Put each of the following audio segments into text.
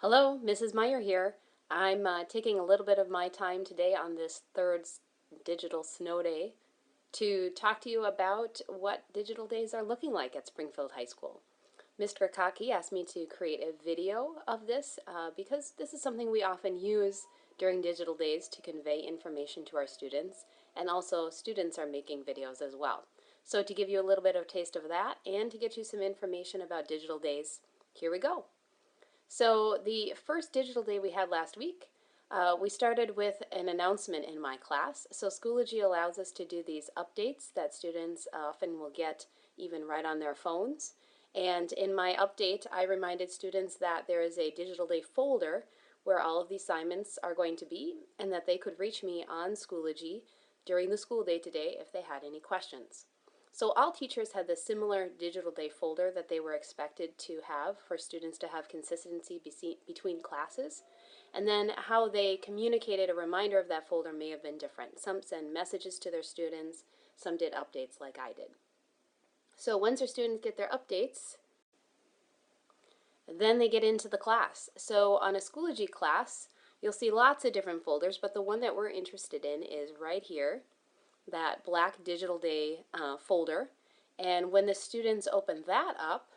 Hello, Mrs. Meyer here. I'm taking a little bit of my time today on this digital snow day to talk to you about what digital days are looking like at Springfield High School. Mr. Kaki asked me to create a video of this because this is something we often use during digital days to convey information to our students, and also students are making videos as well. So to give you a little bit of taste of that and to get you some information about digital days, here we go. So the first digital day we had last week, we started with an announcement in my class. So Schoology allows us to do these updates that students often will get even right on their phones. And in my update, I reminded students that there is a digital day folder where all of the assignments are going to be, and that they could reach me on Schoology during the school day today if they had any questions. So all teachers had this similar digital day folder that they were expected to have for students to have consistency between classes. And then how they communicated a reminder of that folder may have been different. Some send messages to their students, some did updates like I did. So once our students get their updates, then they get into the class. So on a Schoology class, you'll see lots of different folders, but the one that we're interested in is right here, that black digital day folder. And when the students open that up,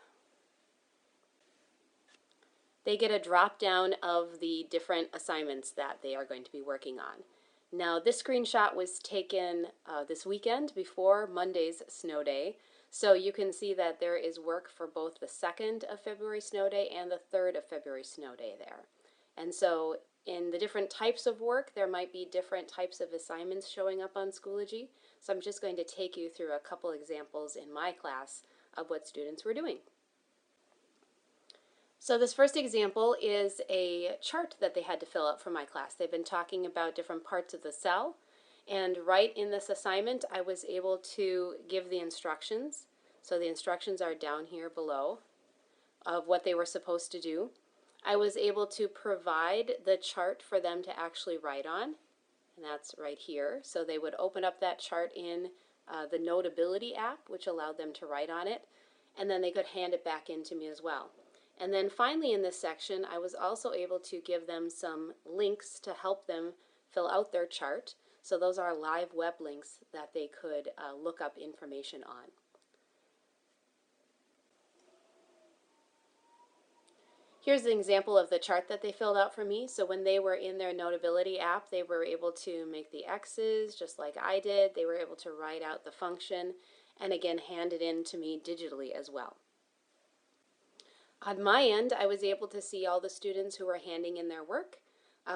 they get a drop down of the different assignments that they are going to be working on. Now this screenshot was taken this weekend before Monday's snow day, so you can see that there is work for both the 2nd of February snow day and the 3rd of February snow day there. And so in the different types of work, there might be different types of assignments showing up on Schoology. So I'm just going to take you through a couple examples in my class of what students were doing. So this first example is a chart that they had to fill out for my class. They've been talking about different parts of the cell, and right in this assignment I was able to give the instructions. So the instructions are down here below of what they were supposed to do. I was able to provide the chart for them to actually write on, and that's right here. So they would open up that chart in the Notability app, which allowed them to write on it, and then they could hand it back in to me as well. And then finally in this section, I was also able to give them some links to help them fill out their chart. So those are live web links that they could look up information on. Here's an example of the chart that they filled out for me. So when they were in their Notability app, they were able to make the X's just like I did. They were able to write out the function and again hand it in to me digitally as well. On my end, I was able to see all the students who were handing in their work,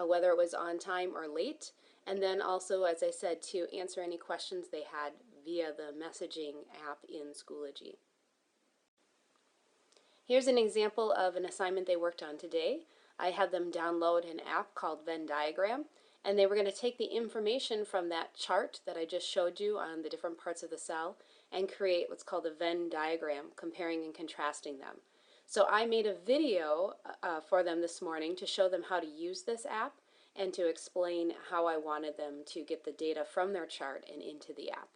whether it was on time or late, and then also, as I said, to answer any questions they had via the messaging app in Schoology. Here's an example of an assignment they worked on today. I had them download an app called Venn Diagram, and they were going to take the information from that chart that I just showed you on the different parts of the cell and create what's called a Venn diagram, comparing and contrasting them. So I made a video for them this morning to show them how to use this app and to explain how I wanted them to get the data from their chart and into the app.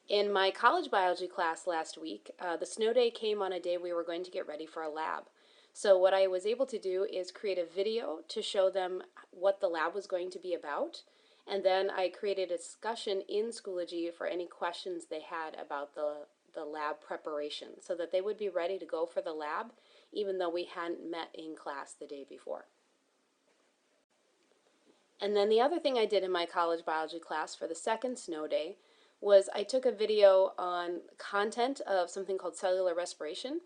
In my college biology class last week, the snow day came on a day we were going to get ready for a lab. So what I was able to do is create a video to show them what the lab was going to be about, and then I created a discussion in Schoology for any questions they had about the lab preparation so that they would be ready to go for the lab even though we hadn't met in class the day before. And then the other thing I did in my college biology class for the 2nd snow day was I took a video on content of something called cellular respiration,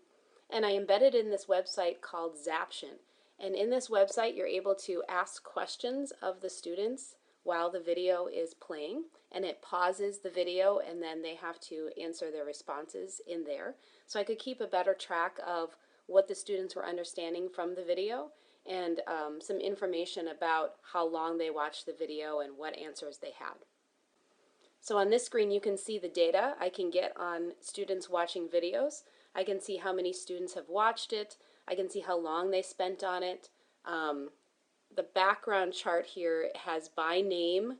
and I embedded in this website called Zaption. And in this website you're able to ask questions of the students while the video is playing, and it pauses the video and then they have to answer their responses in there. So I could keep a better track of what the students were understanding from the video and some information about how long they watched the video and what answers they had. So on this screen you can see the data I can get on students watching videos. I can see how many students have watched it. I can see how long they spent on it. The background chart here has by name,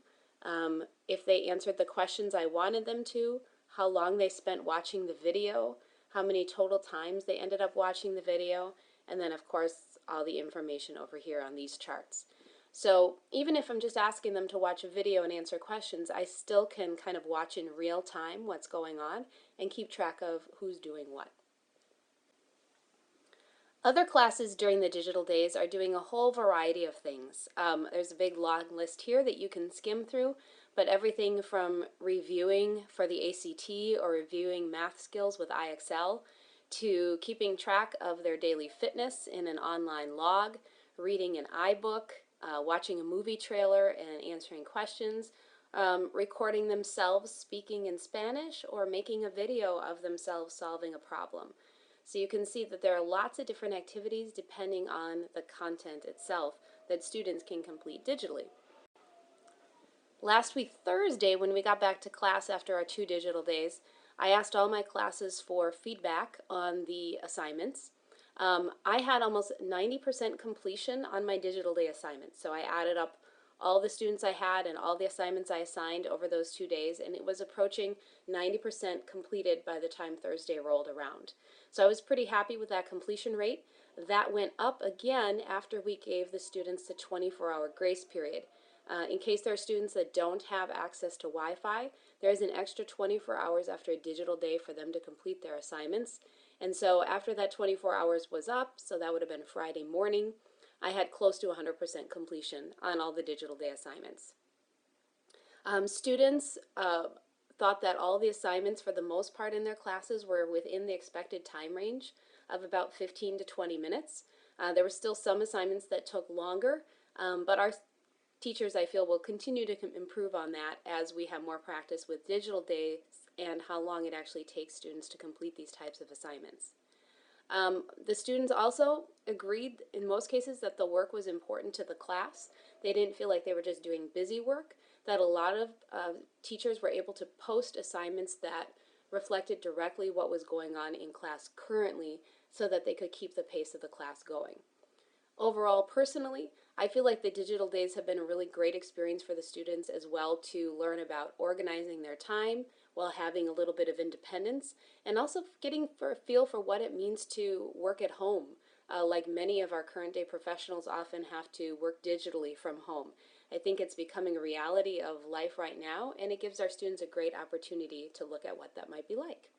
if they answered the questions I wanted them to, how long they spent watching the video, how many total times they ended up watching the video, and then of course all the information over here on these charts. So even if I'm just asking them to watch a video and answer questions, I still can kind of watch in real time what's going on and keep track of who's doing what. Other classes during the digital days are doing a whole variety of things. There's a big long list here that you can skim through, but everything from reviewing for the ACT or reviewing math skills with IXL to keeping track of their daily fitness in an online log, reading an iBook, watching a movie trailer and answering questions, recording themselves speaking in Spanish, or making a video of themselves solving a problem. So you can see that there are lots of different activities depending on the content itself that students can complete digitally. Last week, Thursday, when we got back to class after our 2 digital days, I asked all my classes for feedback on the assignments. I had almost 90% completion on my digital day assignments. So I added up all the students I had and all the assignments I assigned over those 2 days, and it was approaching 90% completed by the time Thursday rolled around. So I was pretty happy with that completion rate. That went up again after we gave the students the 24-hour grace period. In case there are students that don't have access to Wi-Fi, there's an extra 24 hours after a digital day for them to complete their assignments. And so after that 24 hours was up, so that would have been Friday morning, I had close to 100% completion on all the digital day assignments. Students thought that all the assignments for the most part in their classes were within the expected time range of about 15 to 20 minutes. There were still some assignments that took longer, but our teachers, I feel, will continue to improve on that as we have more practice with digital days and how long it actually takes students to complete these types of assignments. The students also agreed in most cases that the work was important to the class. They didn't feel like they were just doing busy work, that a lot of teachers were able to post assignments that reflected directly what was going on in class currently so that they could keep the pace of the class going. Overall, personally, I feel like the digital days have been a really great experience for the students as well to learn about organizing their time while having a little bit of independence, and also getting a feel for what it means to work at home. Like many of our current day professionals often have to work digitally from home. I think it's becoming a reality of life right now, and it gives our students a great opportunity to look at what that might be like.